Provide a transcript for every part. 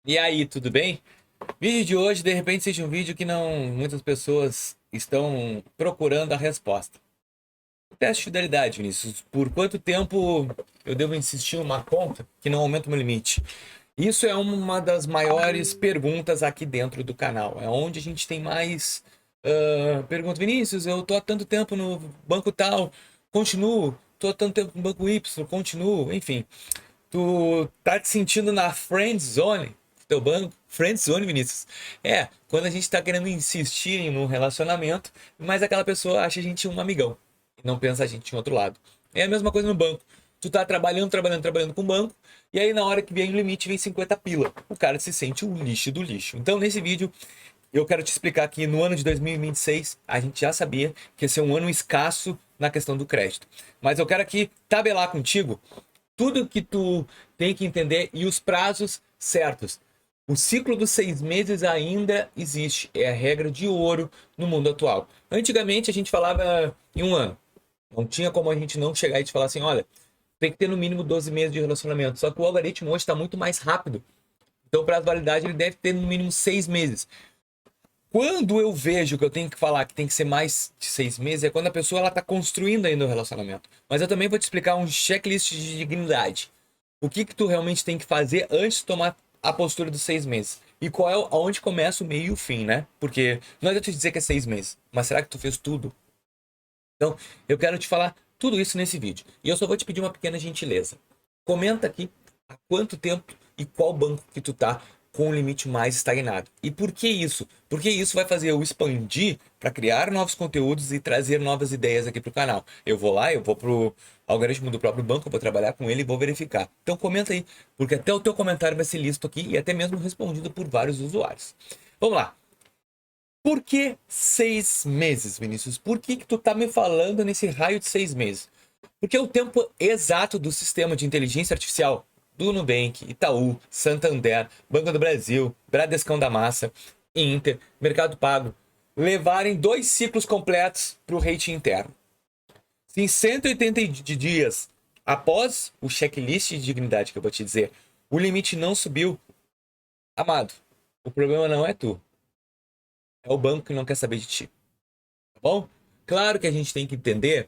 E aí, tudo bem? Vídeo de hoje, de repente, seja um vídeo que não muitas pessoas estão procurando a resposta. Teste de fidelidade, Vinícius. Por quanto tempo eu devo insistir numa conta que não aumenta o meu limite? Isso é uma das maiores perguntas aqui dentro do canal. É onde a gente tem mais perguntas. Vinícius, eu tô há tanto tempo no banco tal, continuo. Tô há tanto tempo no banco Y, continuo. Enfim, tu tá te sentindo na friend zone? Teu banco? Friend zone, Vinícius. É, quando a gente tá querendo insistir em um relacionamento, mas aquela pessoa acha a gente um amigão e não pensa a gente em outro lado. É a mesma coisa no banco. Tu tá trabalhando com o banco, e aí na hora que vem o limite vem 50 pila. O cara se sente o lixo do lixo. Então nesse vídeo eu quero te explicar que no ano de 2026 a gente já sabia que ia ser um ano escasso na questão do crédito. Mas eu quero aqui tabelar contigo tudo que tu tem que entender e os prazos certos. O ciclo dos 6 meses ainda existe, é a regra de ouro no mundo atual. Antigamente a gente falava em um ano, não tinha como a gente não chegar e te falar assim: olha, tem que ter no mínimo 12 meses de relacionamento. Só que o algoritmo hoje está muito mais rápido, então o prazo de validade ele deve ter no mínimo 6 meses. Quando eu vejo que eu tenho que falar que tem que ser mais de 6 meses, é quando a pessoa ela está construindo ainda o relacionamento. Mas eu também vou te explicar um checklist de dignidade. O que que tu realmente tem que fazer antes de tomar a postura dos 6 meses? E qual é aonde começa o meio e o fim, né? Porque não adianta te dizer que é 6 meses, mas será que tu fez tudo? Então, eu quero te falar tudo isso nesse vídeo. E eu só vou te pedir uma pequena gentileza. Comenta aqui há quanto tempo e qual banco que tu tá com o limite mais estagnado. E por que isso? Porque isso vai fazer eu expandir para criar novos conteúdos e trazer novas ideias aqui para o canal. Eu vou lá, eu vou pro algoritmo do próprio banco, eu vou trabalhar com ele e vou verificar. Então comenta aí, porque até o teu comentário vai ser listo aqui e até mesmo respondido por vários usuários. Vamos lá. Por que 6 meses, Vinícius? Por que tu tá me falando nesse raio de 6 meses? Porque é o tempo exato do sistema de inteligência artificial do Nubank, Itaú, Santander, Banco do Brasil, Bradescão da Massa, Inter, Mercado Pago levarem 2 ciclos completos para o rating interno. Se em 180 dias após o checklist de dignidade que eu vou te dizer, o limite não subiu, amado, o problema não é tu, é o banco que não quer saber de ti. Tá bom? Claro que a gente tem que entender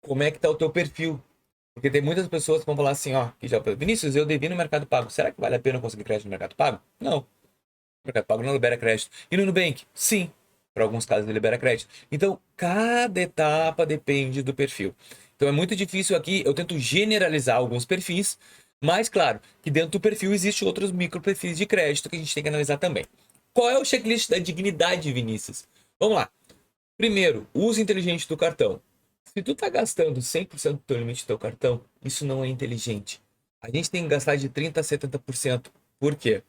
como é que tá o teu perfil. Porque tem muitas pessoas que vão falar assim, ó, que já, Vinícius, eu devi no Mercado Pago. Será que vale a pena conseguir crédito no Mercado Pago? Não. O Mercado Pago não libera crédito. E no Nubank? Sim. Para alguns casos ele libera crédito. Então, cada etapa depende do perfil. Então é muito difícil aqui, eu tento generalizar alguns perfis, mas claro, que dentro do perfil existe outros micro perfis de crédito que a gente tem que analisar também. Qual é o checklist da dignidade, Vinícius? Vamos lá. Primeiro, uso inteligente do cartão. Se tu tá gastando 100% do teu limite do teu cartão, isso não é inteligente. A gente tem que gastar de 30 a 70%. Por quê?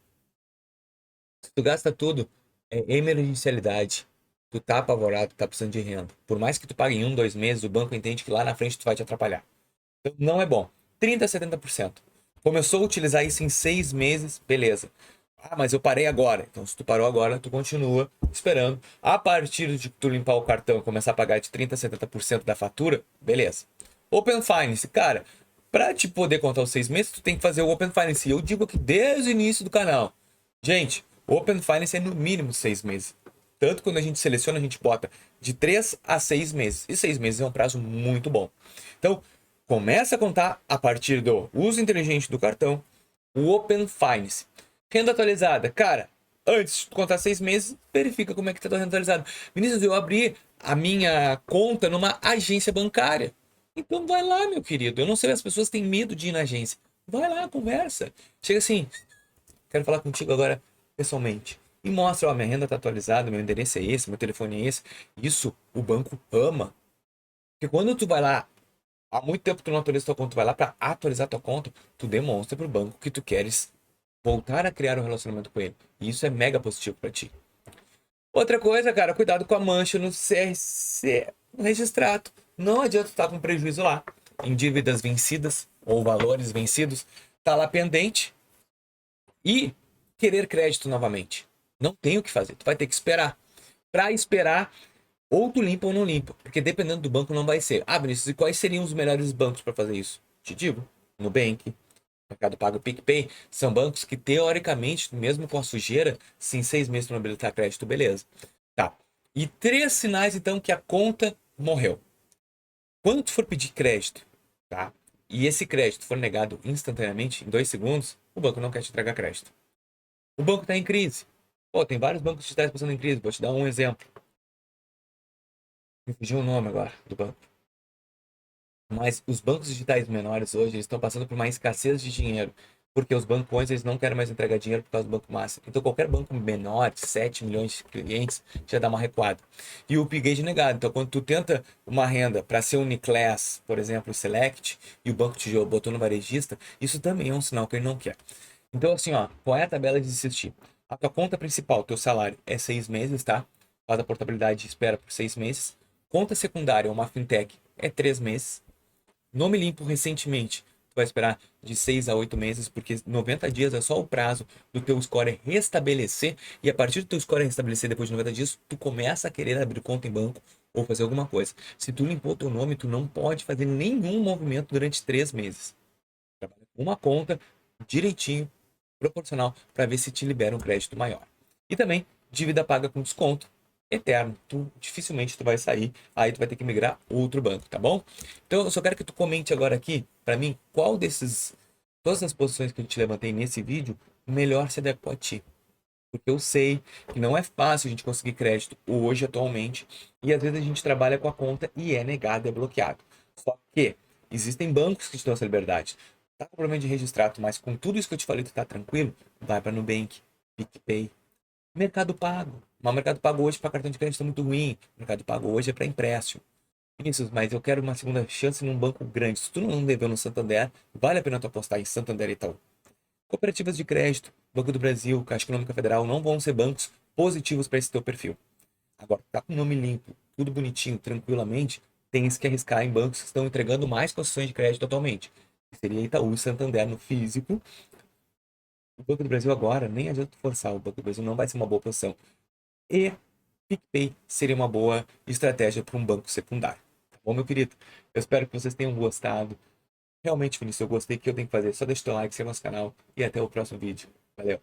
Se tu gasta tudo, é emergencialidade. Tu tá apavorado, tu tá precisando de renda. Por mais que tu pague em 1, 2 meses, o banco entende que lá na frente tu vai te atrapalhar. Então não é bom. 30 a 70%. Começou a utilizar isso em 6 meses, beleza. Ah, mas eu parei agora. Então, se tu parou agora, tu continua esperando. A partir de tu limpar o cartão e começar a pagar de 30 a 70% da fatura, beleza. Open Finance, cara, para te poder contar os 6 meses, tu tem que fazer o Open Finance. E eu digo aqui desde o início do canal. Gente, Open Finance é no mínimo 6 meses. Tanto quando a gente seleciona, a gente bota de 3 a 6 meses. E 6 meses é um prazo muito bom. Então, começa a contar a partir do uso inteligente do cartão, o Open Finance. Renda atualizada. Cara, antes de contar 6 meses, verifica como é que tá a tua renda atualizada. Vinícius, eu abri a minha conta numa agência bancária. Então vai lá, meu querido. Eu não sei, as pessoas têm medo de ir na agência. Vai lá, conversa. Chega assim, quero falar contigo agora pessoalmente. E mostra, ó, minha renda tá atualizada, meu endereço é esse, meu telefone é esse. Isso o banco ama. Porque quando tu vai lá, há muito tempo que tu não atualiza tua conta, tu vai lá para atualizar tua conta, tu demonstra pro banco que tu queres voltar a criar um relacionamento com ele. E isso é mega positivo para ti. Outra coisa, cara, cuidado com a mancha no CRC, no registrado. Não adianta tu estar com prejuízo lá, em dívidas vencidas ou valores vencidos, tá lá pendente e querer crédito novamente. Não tem o que fazer, tu vai ter que esperar. Para esperar, ou tu limpa ou não limpa, porque dependendo do banco não vai ser. Ah, Vinícius, e quais seriam os melhores bancos para fazer isso? Te digo, Nubank, Mercado Pago e PicPay são bancos que, teoricamente, mesmo com a sujeira, se em 6 meses tu não habilitar crédito, beleza. Tá. E 3 sinais, então, que a conta morreu. Quando tu for pedir crédito, tá? E esse crédito for negado instantaneamente, em 2 segundos, o banco não quer te entregar crédito. O banco está em crise. Pô, tem vários bancos digitais passando em crise. Vou te dar um exemplo. Me fugiu o nome agora do banco. Mas os bancos digitais menores hoje eles estão passando por uma escassez de dinheiro. Porque os bancões eles não querem mais entregar dinheiro por causa do Banco Master. Então qualquer banco menor, de 7 milhões de clientes, já dá uma recuada. E o upgrade negado. Então quando tu tenta uma renda para ser Uniclass, por exemplo, Select, e o banco te botou no varejista, isso também é um sinal que ele não quer. Então assim, ó, qual é a tabela de desistir? A tua conta principal, teu salário, é 6 meses, tá? Faz a portabilidade e espera por 6 meses. Conta secundária, uma fintech, é 3 meses. Nome limpo recentemente, tu vai esperar de 6 a 8 meses, porque 90 dias é só o prazo do teu score restabelecer, e a partir do teu score restabelecer depois de 90 dias, tu começa a querer abrir conta em banco ou fazer alguma coisa. Se tu limpou teu nome, tu não pode fazer nenhum movimento durante 3 meses. Trabalha com uma conta direitinho, proporcional, para ver se te libera um crédito maior. E também, dívida paga com desconto eterno. Dificilmente tu vai sair, aí tu vai ter que migrar outro banco, tá bom? Então eu só quero que tu comente agora aqui para mim qual desses todas as posições que eu te levantei nesse vídeo melhor se adequa a ti. Porque eu sei que não é fácil a gente conseguir crédito hoje atualmente e às vezes a gente trabalha com a conta e é negado, é bloqueado. Só que existem bancos que te dão essa liberdade. Tá com problema de registrado, mas com tudo isso que eu te falei, tu tá tranquilo? Vai para Nubank, PicPay, Mercado Pago. Mas o Mercado Pago hoje para cartão de crédito é muito ruim. O Mercado Pago hoje é para empréstimo. Vinícius, mas eu quero uma segunda chance num banco grande. Se tu não deveu no Santander, vale a pena tu apostar em Santander e Itaú. Cooperativas de crédito, Banco do Brasil, Caixa Econômica Federal não vão ser bancos positivos para esse teu perfil. Agora, tá com o nome limpo, tudo bonitinho, tranquilamente, tens que arriscar em bancos que estão entregando mais concessões de crédito atualmente. Que seria Itaú e Santander no físico. O Banco do Brasil agora, nem adianta forçar, o Banco do Brasil não vai ser uma boa posição. E PicPay seria uma boa estratégia para um banco secundário. Tá bom, meu querido? Eu espero que vocês tenham gostado. Realmente, Vinícius, eu gostei. O que eu tenho que fazer? Só deixa o teu like, se inscreve no nosso canal e até o próximo vídeo. Valeu!